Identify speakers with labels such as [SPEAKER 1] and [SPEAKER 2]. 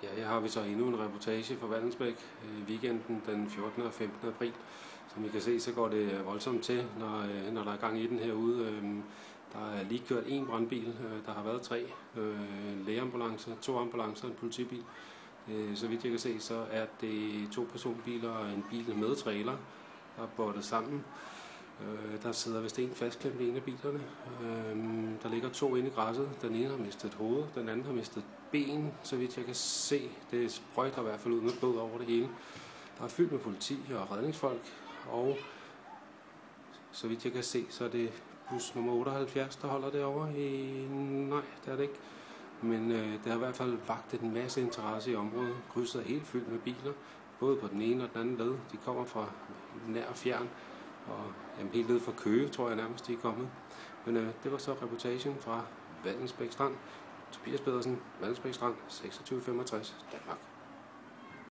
[SPEAKER 1] Ja, her har vi så endnu en reportage fra Vallensbæk weekenden den 14. og 15. april. Som I kan se, så går det voldsomt til, når der er gang i den herude. Der er lige kørt en brandbil, der har været 3 lægeambulancer, 2 ambulancer og en politibil. Så vidt jeg kan se, så er det 2 personbiler og en bil med trailer, der er båret sammen. Der sidder vist en fastklemt i en af bilerne. Der ligger 2 inde i græsset. Den ene har mistet hoved, den anden har mistet ben, så vidt jeg kan se. Det sprøjter i hvert fald ud med blod over det hele. Der er fyldt med politi og redningsfolk, og så vidt jeg kan se, så er det bus nummer 78, der holder derovre i... Nej, det er det ikke. Men det har i hvert fald vakt en masse interesse i området. Krydset er helt fyldt med biler, både på den ene og den anden led. De kommer fra nær og fjern, og helt ned fra Køge, tror jeg nærmest, de er kommet. Men det var så reportagen fra Vallensbæk Strand. Tobias Pedersen, Vallensbæk Strand, 2665, Danmark.